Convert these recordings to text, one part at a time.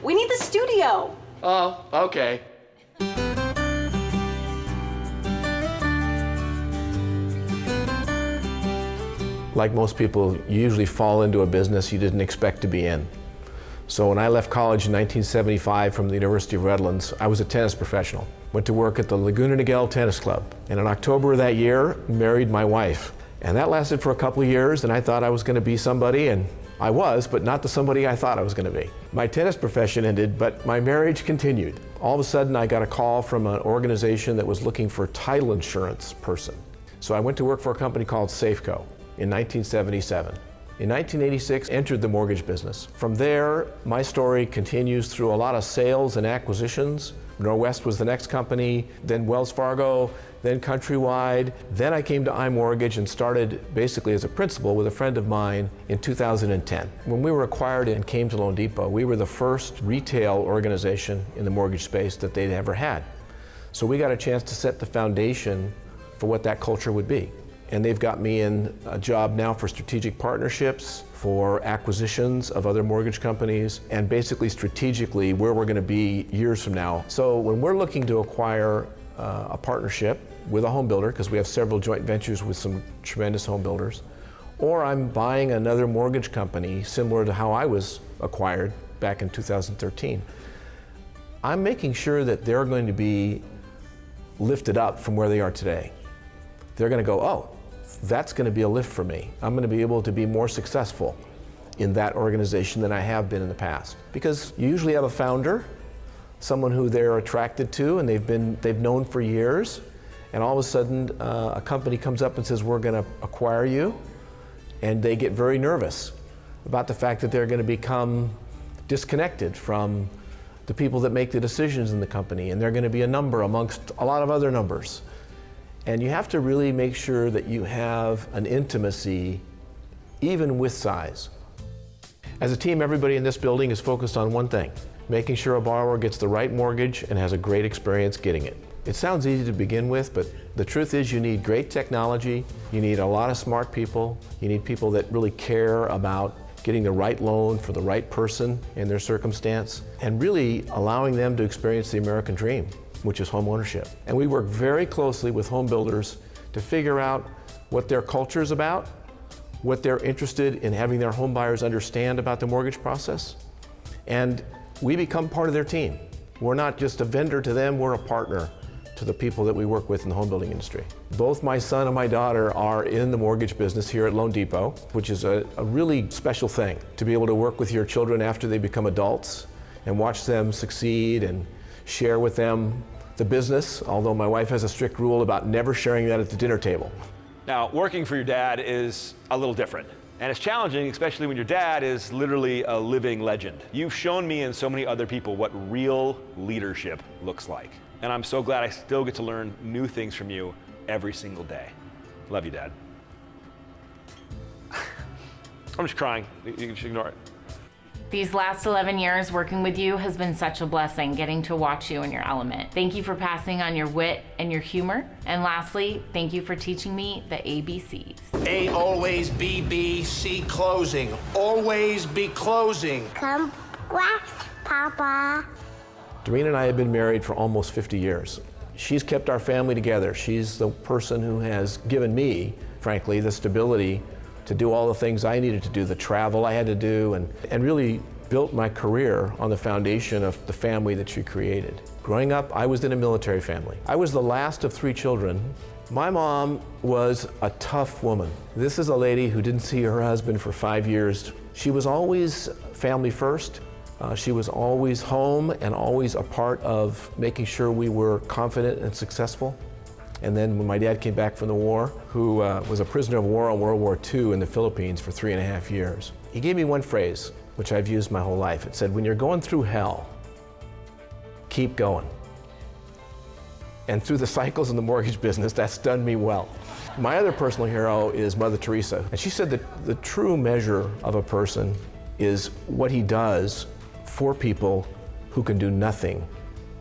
We need the studio. Oh, okay. Like most people, you usually fall into a business you didn't expect to be in. So when I left college in 1975 from the University of Redlands, I was a tennis professional. Went to work at the Laguna Niguel Tennis Club. And in October of that year, married my wife. And that lasted for a couple of years, and I thought I was going to be somebody, and I was, but not the somebody I thought I was going to be. My tennis profession ended, but my marriage continued. All of a sudden, I got a call from an organization that was looking for a title insurance person. So I went to work for a company called Safeco in 1977. In 1986, entered the mortgage business. From there, my story continues through a lot of sales and acquisitions. Norwest was the next company, then Wells Fargo, then Countrywide. Then I came to iMortgage and started basically as a principal with a friend of mine in 2010. When we were acquired and came to Loan Depot, we were the first retail organization in the mortgage space that they'd ever had. So we got a chance to set the foundation for what that culture would be. And they've got me in a job now for strategic partnerships, for acquisitions of other mortgage companies, and basically strategically where we're going to be years from now. So when we're looking to acquire a partnership with a home builder, because we have several joint ventures with some tremendous home builders, or I'm buying another mortgage company similar to how I was acquired back in 2013, I'm making sure that they're going to be lifted up from where they are today. They're going to go, oh, that's going to be a lift for me. I'm going to be able to be more successful in that organization than I have been in the past. Because you usually have a founder, someone who they're attracted to and they've known for years, and all of a sudden a company comes up and says, we're going to acquire you, and they get very nervous about the fact that they're going to become disconnected from the people that make the decisions in the company, and they're going to be a number amongst a lot of other numbers. And you have to really make sure that you have an intimacy, even with size. As a team, everybody in this building is focused on one thing: making sure a borrower gets the right mortgage and has a great experience getting it. It sounds easy to begin with, but the truth is you need great technology, you need a lot of smart people, you need people that really care about getting the right loan for the right person in their circumstance, and really allowing them to experience the American dream, which is home ownership. And we work very closely with home builders to figure out what their culture is about, what they're interested in having their home buyers understand about the mortgage process, and we become part of their team. We're not just a vendor to them, we're a partner to the people that we work with in the home building industry. Both my son and my daughter are in the mortgage business here at Loan Depot, which is a really special thing, to be able to work with your children after they become adults and watch them succeed and share with them the business, although my wife has a strict rule about never sharing that at the dinner table. Now, working for your dad is a little different. And it's challenging, especially when your dad is literally a living legend. You've shown me and so many other people what real leadership looks like. And I'm so glad I still get to learn new things from you every single day. Love you, Dad. I'm just crying. You can just ignore it. These last 11 years working with you has been such a blessing, getting to watch you in your element. Thank you for passing on your wit and your humor. And lastly, thank you for teaching me the ABCs. A, always, B, B, C, closing. Always be closing. Come wax, Papa. Doreen and I have been married for almost 50 years. She's kept our family together. She's the person who has given me, frankly, the stability to do all the things I needed to do, the travel I had to do, and really built my career on the foundation of the family that she created. Growing up, I was in a military family. I was the last of 3 children. My mom was a tough woman. This is a lady who didn't see her husband for 5 years. She was always family first. She was always home and always a part of making sure we were confident and successful. And then when my dad came back from the war, who was a prisoner of war in World War II in the Philippines for 3.5 years, he gave me one phrase, which I've used my whole life. It said, when you're going through hell, keep going. And through the cycles in the mortgage business, that's done me well. My other personal hero is Mother Teresa. And she said that the true measure of a person is what he does for people who can do nothing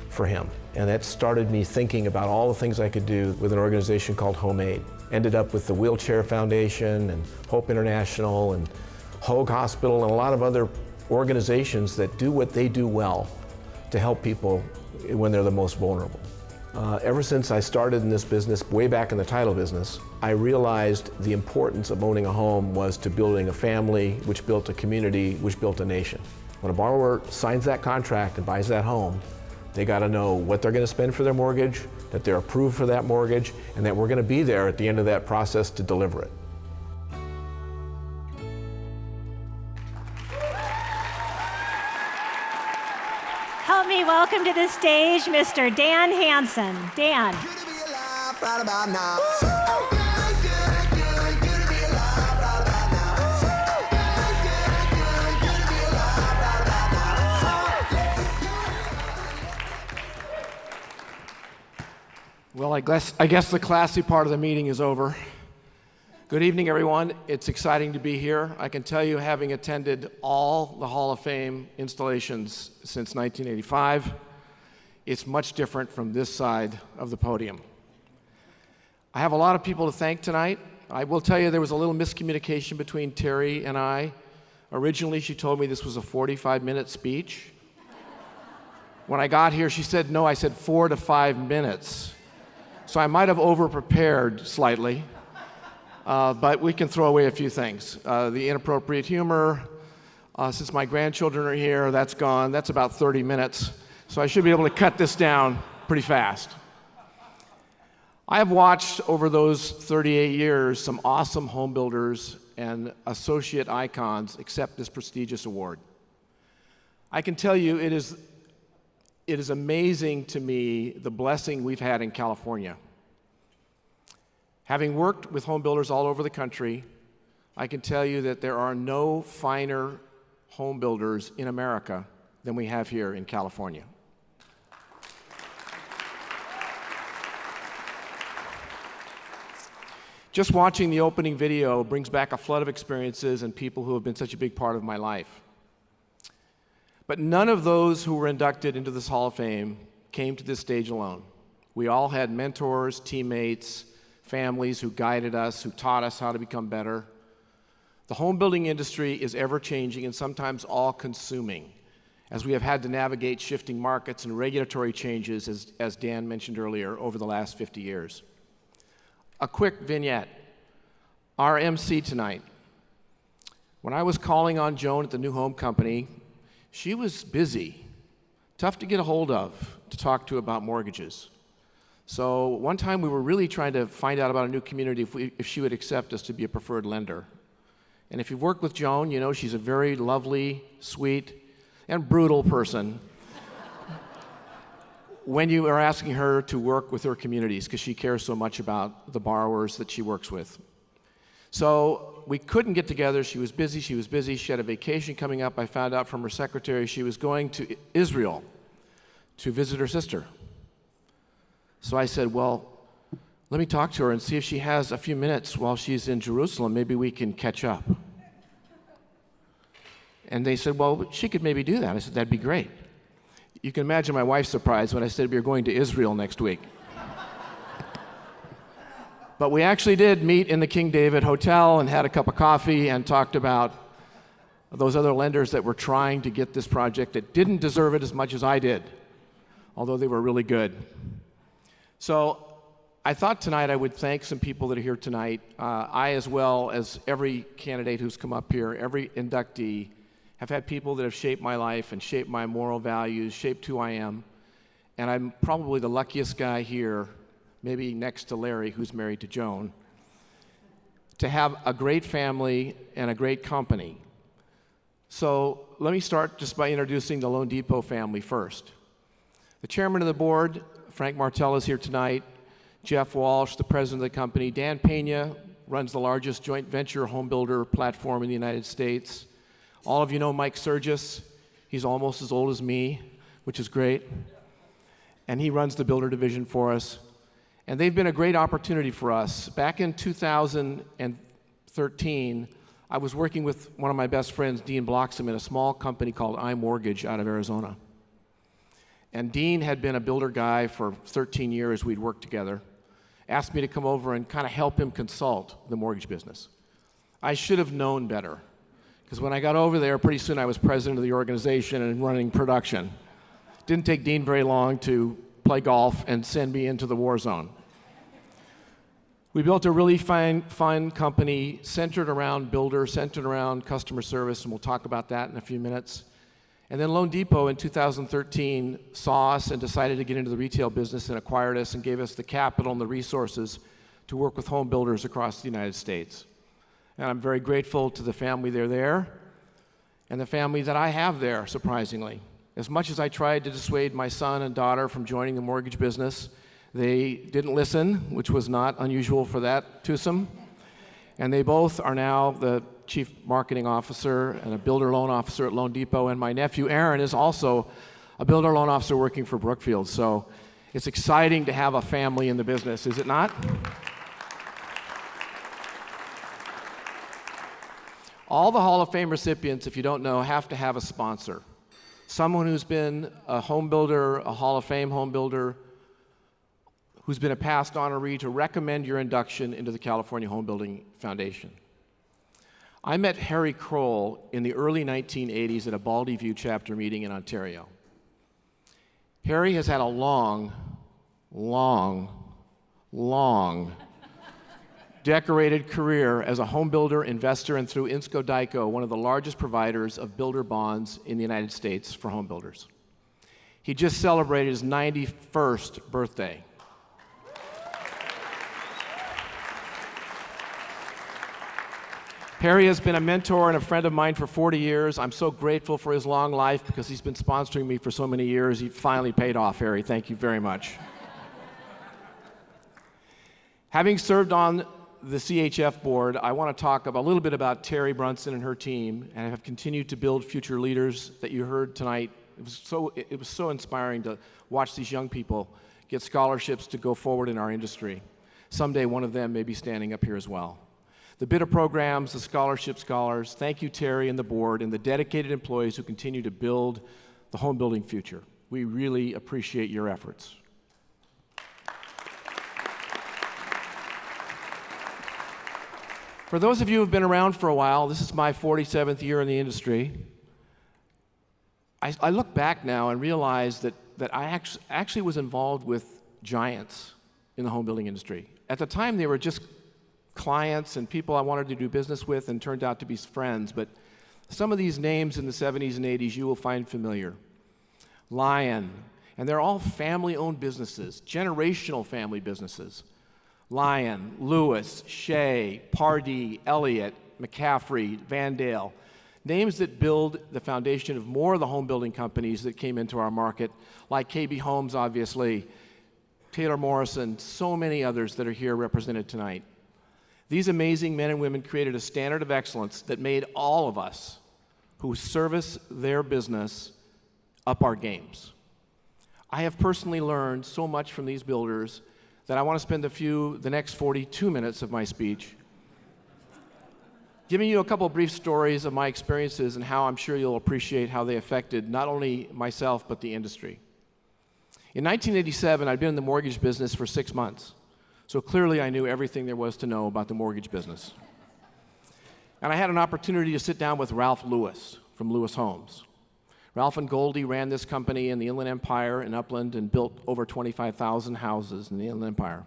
for him. And that started me thinking about all the things I could do with an organization called Home Aid. Ended up with the Wheelchair Foundation and Hope International and Hoag Hospital and a lot of other organizations that do what they do well to help people when they're the most vulnerable. Ever since I started in this business, way back in the title business, I realized the importance of owning a home was to building a family, which built a community, which built a nation. When a borrower signs that contract and buys that home, they got to know what they're going to spend for their mortgage, that they're approved for that mortgage, and that we're going to be there at the end of that process to deliver it. Help me welcome to the stage Mr. Dan Hanson. Dan. Good to be alive right about now. Well, I guess the classy part of the meeting is over. Good evening, everyone. It's exciting to be here. I can tell you, having attended all the Hall of Fame installations since 1985, it's much different from this side of the podium. I have a lot of people to thank tonight. I will tell you there was a little miscommunication between Terry and I. Originally, she told me this was a 45-minute speech. When I got here, she said, no, I said 4 to 5 minutes. So I might have over-prepared slightly. But we can throw away a few things. The inappropriate humor, since my grandchildren are here, that's gone. That's about 30 minutes. So I should be able to cut this down pretty fast. I have watched over those 38 years some awesome home builders and associate icons accept this prestigious award. I can tell you it is amazing to me the blessing we've had in California. Having worked with home builders all over the country, I can tell you that there are no finer home builders in America than we have here in California. Just watching the opening video brings back a flood of experiences and people who have been such a big part of my life. But none of those who were inducted into this Hall of Fame came to this stage alone. We all had mentors, teammates, families who guided us, who taught us how to become better. The home building industry is ever-changing and sometimes all-consuming, as we have had to navigate shifting markets and regulatory changes, as Dan mentioned earlier, over the last 50 years. A quick vignette. Our MC tonight. When I was calling on Joan at the new home company, she was busy, tough to get a hold of, to talk to about mortgages. So one time we were really trying to find out about a new community if she would accept us to be a preferred lender. And if you've worked with Joan, you know she's a very lovely, sweet, and brutal person when you are asking her to work with her communities because she cares so much about the borrowers that she works with. So we couldn't get together. She was busy. She had a vacation coming up. I found out from her secretary she was going to Israel to visit her sister. So I said, well, let me talk to her and see if she has a few minutes while she's in Jerusalem. Maybe we can catch up. And they said, well, she could maybe do that. I said, that'd be great. You can imagine my wife's surprise when I said we were going to Israel next week. But we actually did meet in the King David Hotel and had a cup of coffee and talked about those other lenders that were trying to get this project that didn't deserve it as much as I did, although they were really good. So I thought tonight I would thank some people that are here tonight. I, as well as every candidate who's come up here, every inductee, have had people that have shaped my life and shaped my moral values, shaped who I am. And I'm probably the luckiest guy here, maybe next to Larry, who's married to Joan, to have a great family and a great company. So let me start just by introducing the Loan Depot family first. The chairman of the board, Frank Martell, is here tonight. Jeff Walsh, the president of the company. Dan Pena runs the largest joint venture home builder platform in the United States. All of you know Mike Surgis. He's almost as old as me, which is great. And he runs the builder division for us. And they've been a great opportunity for us. Back in 2013, I was working with one of my best friends, Dean Bloxham, in a small company called iMortgage out of Arizona. And Dean had been a builder guy for 13 years. We'd worked together. Asked me to come over and kind of help him consult the mortgage business. I should have known better, Because when I got over there, pretty soon I was president of the organization and running production. Didn't take Dean very long to play golf and send me into the war zone. We built a really fine company centered around builders, centered around customer service, and we'll talk about that in a few minutes. And then Loan Depot in 2013 saw us and decided to get into the retail business and acquired us and gave us the capital and the resources to work with home builders across the United States. And I'm very grateful to the family there and the family that I have there, surprisingly. As much as I tried to dissuade my son and daughter from joining the mortgage business, they didn't listen, which was not unusual for that twosome. And they both are now the chief marketing officer and a builder loan officer at Loan Depot. And my nephew, Aaron, is also a builder loan officer working for Brookfield. So it's exciting to have a family in the business, is it not? All the Hall of Fame recipients, if you don't know, have to have a sponsor. Someone who's been a home builder, a Hall of Fame home builder, who's been a past honoree to recommend your induction into the California Home Building Foundation. I met Harry Kroll in the early 1980s at a Baldy View chapter meeting in Ontario. Harry has had a long decorated career as a home builder, investor, and through Insco Dyco, one of the largest providers of builder bonds in the United States for home builders. He just celebrated his 91st birthday. Harry has been a mentor and a friend of mine for 40 years. I'm so grateful for his long life because he's been sponsoring me for so many years. He finally paid off, Harry. Thank you very much. Having served on the CHF board, I want to talk a little bit about Terry Brunson and her team, and have continued to build future leaders that you heard tonight. It was so inspiring to watch these young people get scholarships to go forward in our industry. Someday one of them may be standing up here as well. The bidder programs, the scholarship scholars, thank you, Terry and the board, and the dedicated employees who continue to build the home building future. We really appreciate your efforts. For those of you who have been around for a while, this is my 47th year in the industry. I look back now and realize that I actually was involved with giants in the home building industry. At the time, they were just clients and people I wanted to do business with and turned out to be friends, but some of these names in the 70s and 80s you will find familiar. Lion, and they're all family-owned businesses, generational family businesses. Lion, Lewis, Shea, Pardee, Elliott, McCaffrey, Vandale, names that build the foundation of more of the home building companies that came into our market, like KB Homes, obviously, Taylor Morrison, so many others that are here represented tonight. These amazing men and women created a standard of excellence that made all of us who service their business up our games. I have personally learned so much from these builders that I want to spend the next 42 minutes of my speech giving you a couple of brief stories of my experiences and how I'm sure you'll appreciate how they affected not only myself but the industry. In 1987, I'd been in the mortgage business for 6 months. So clearly I knew everything there was to know about the mortgage business. And I had an opportunity to sit down with Ralph Lewis from Lewis Homes. Ralph and Goldie ran this company in the Inland Empire in Upland and built over 25,000 houses in the Inland Empire.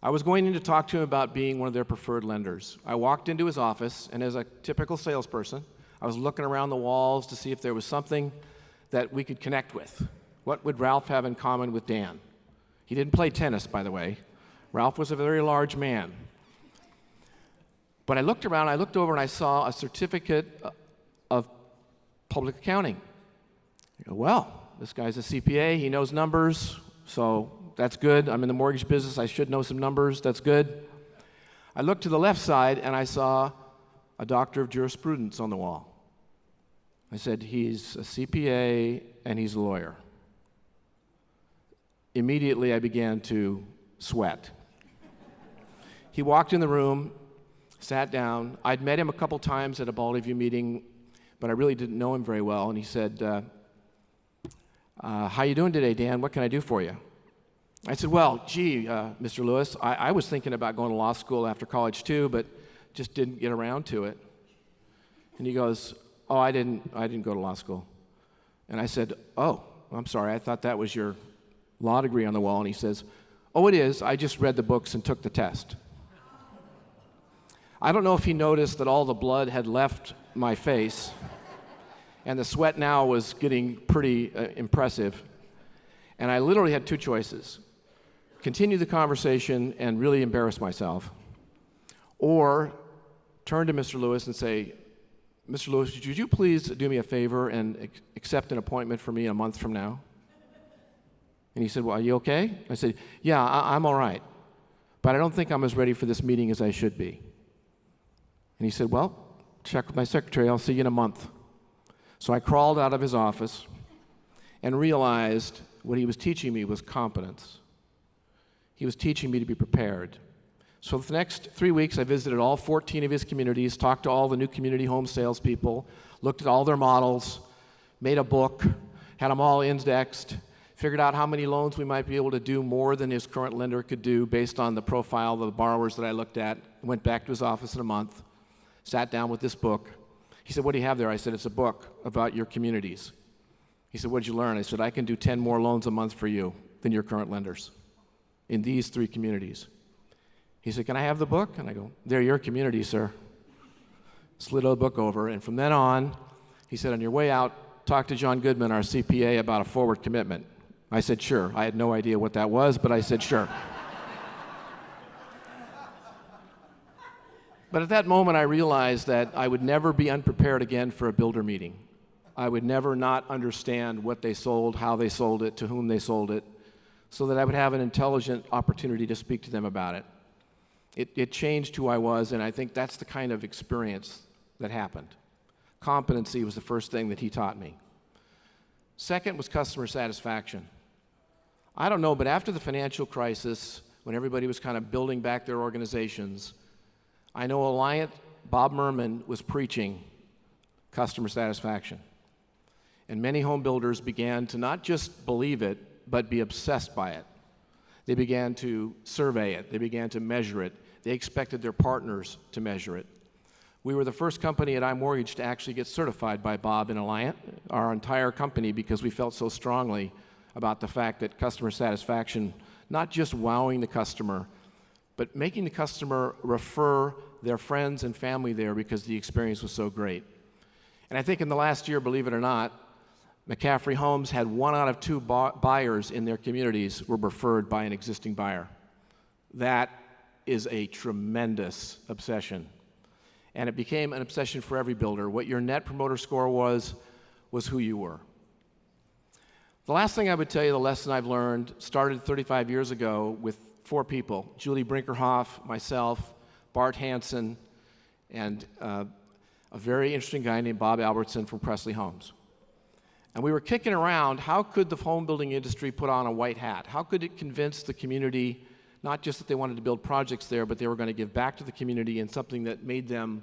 I was going in to talk to him about being one of their preferred lenders. I walked into his office, and as a typical salesperson, I was looking around the walls to see if there was something that we could connect with. What would Ralph have in common with Dan? He didn't play tennis, by the way. Ralph was a very large man. But I looked around, I looked over, and I saw a certificate of public accounting. I go, well, this guy's a CPA, he knows numbers, so that's good. I'm in the mortgage business, I should know some numbers, that's good. I looked to the left side, and I saw a doctor of jurisprudence on the wall. I said, he's a CPA, and he's a lawyer. Immediately, I began to sweat. He walked in the room, sat down. I'd met him a couple times at a Baldy View meeting, but I really didn't know him very well. And he said, how you doing today, Dan? What can I do for you? I said, well, gee, Mr. Lewis, I was thinking about going to law school after college too, but just didn't get around to it. And he goes, oh, I didn't go to law school. And I said, oh, I'm sorry, I thought that was your law degree on the wall. And he says, oh, it is. I just read the books and took the test. I don't know if he noticed that all the blood had left my face, and the sweat now was getting pretty impressive. And I literally had two choices: continue the conversation and really embarrass myself, or turn to Mr. Lewis and say, Mr. Lewis, would you please do me a favor and accept an appointment for me a month from now? And he said, well, are you okay? I said, yeah, I'm all right, but I don't think I'm as ready for this meeting as I should be. And he said, well, check with my secretary, I'll see you in a month. So I crawled out of his office and realized what he was teaching me was competence. He was teaching me to be prepared. So for the next 3 weeks, I visited all 14 of his communities, talked to all the new community home salespeople, looked at all their models, made a book, had them all indexed, figured out how many loans we might be able to do more than his current lender could do based on the profile of the borrowers that I looked at, went back to his office in a month, sat down with this book. He said, what do you have there? I said, it's a book about your communities. He said, what did you learn? I said, I can do 10 more loans a month for you than your current lenders in these 3 communities. He said, can I have the book? And I go, they're your communities, sir. Slid the book over, and from then on, he said, on your way out, talk to John Goodman, our CPA, about a forward commitment. I said, sure. I had no idea what that was, but I said, sure. But at that moment, I realized that I would never be unprepared again for a builder meeting. I would never not understand what they sold, how they sold it, to whom they sold it, so that I would have an intelligent opportunity to speak to them about it. It changed who I was, and I think that's the kind of experience that happened. Competency was the first thing that he taught me. Second was customer satisfaction. I don't know, but after the financial crisis, when everybody was kind of building back their organizations, I know Alliant, Bob Merman, was preaching customer satisfaction. And many home builders began to not just believe it, but be obsessed by it. They began to survey it. They began to measure it. They expected their partners to measure it. We were the first company at iMortgage to actually get certified by Bob and Alliant, our entire company, because we felt so strongly about the fact that customer satisfaction, not just wowing the customer, but making the customer refer their friends and family there because the experience was so great. And I think in the last year, believe it or not, McCaffrey Homes had 1 out of 2 buyers in their communities were referred by an existing buyer. That is a tremendous obsession. And it became an obsession for every builder. What your net promoter score was who you were. The last thing I would tell you, the lesson I've learned, started 35 years ago with 4 people: Julie Brinkerhoff, myself, Bart Hanson, and a very interesting guy named Bob Albertson from Presley Homes. And we were kicking around, how could the home building industry put on a white hat? How could it convince the community, not just that they wanted to build projects there, but they were going to give back to the community in something that made them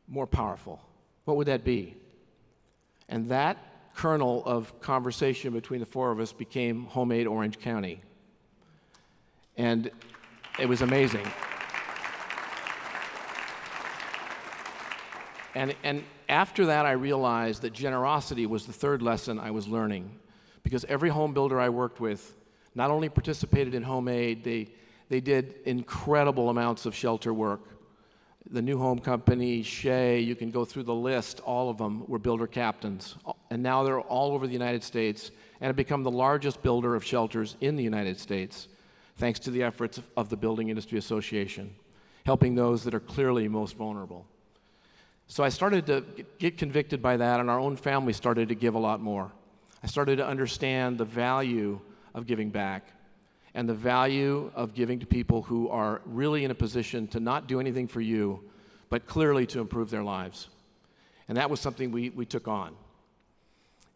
more powerful? What would that be? And that kernel of conversation between the 4 of us became Homemade Orange County. And it was amazing. And after that, I realized that generosity was the 3rd lesson I was learning, because every home builder I worked with not only participated in Homemade, they did incredible amounts of shelter work. The New Home Company, Shea, you can go through the list, all of them were builder captains. And now they're all over the United States and have become the largest builder of shelters in the United States, thanks to the efforts of the Building Industry Association, helping those that are clearly most vulnerable. So I started to get convicted by that, and our own family started to give a lot more. I started to understand the value of giving back and the value of giving to people who are really in a position to not do anything for you, but clearly to improve their lives. And that was something we took on.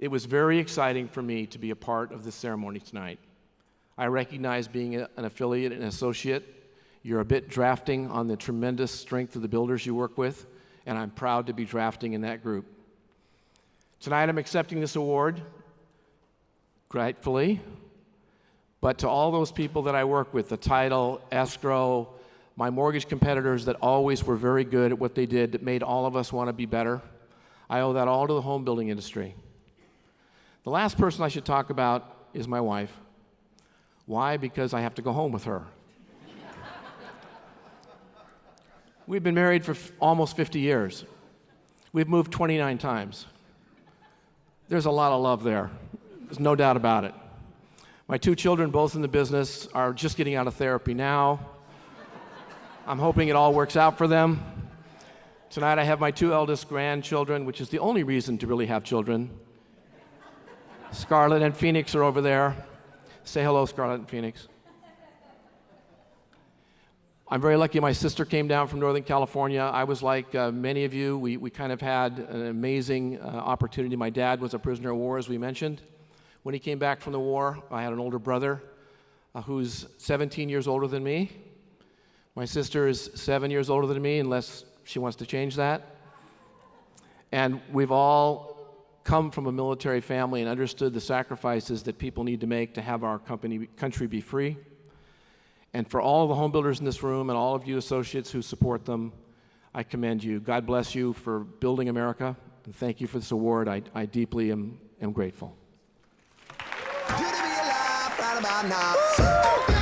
It was very exciting for me to be a part of this ceremony tonight. I recognize being an affiliate and associate, you're a bit drafting on the tremendous strength of the builders you work with, and I'm proud to be drafting in that group. Tonight I'm accepting this award, gratefully, but to all those people that I work with, the title, escrow, my mortgage competitors that always were very good at what they did, that made all of us want to be better, I owe that all to the home building industry. The last person I should talk about is my wife. Why? Because I have to go home with her. We've been married for almost 50 years. We've moved 29 times. There's a lot of love there. There's no doubt about it. My 2 children, both in the business, are just getting out of therapy now. I'm hoping it all works out for them. Tonight I have my 2 eldest grandchildren, which is the only reason to really have children. Scarlett and Phoenix are over there. Say hello, Scarlett and Phoenix. I'm very lucky my sister came down from Northern California. I was like many of you. We kind of had an amazing opportunity. My dad was a prisoner of war, as we mentioned. When he came back from the war, I had an older brother who's 17 years older than me. My sister is 7 years older than me, unless she wants to change that. And we've all come from a military family and understood the sacrifices that people need to make to have our country be free. And for all of the home builders in this room and all of you associates who support them, I commend you. God bless you for building America, and thank you for this award. I deeply am grateful. Good to be alive right about now.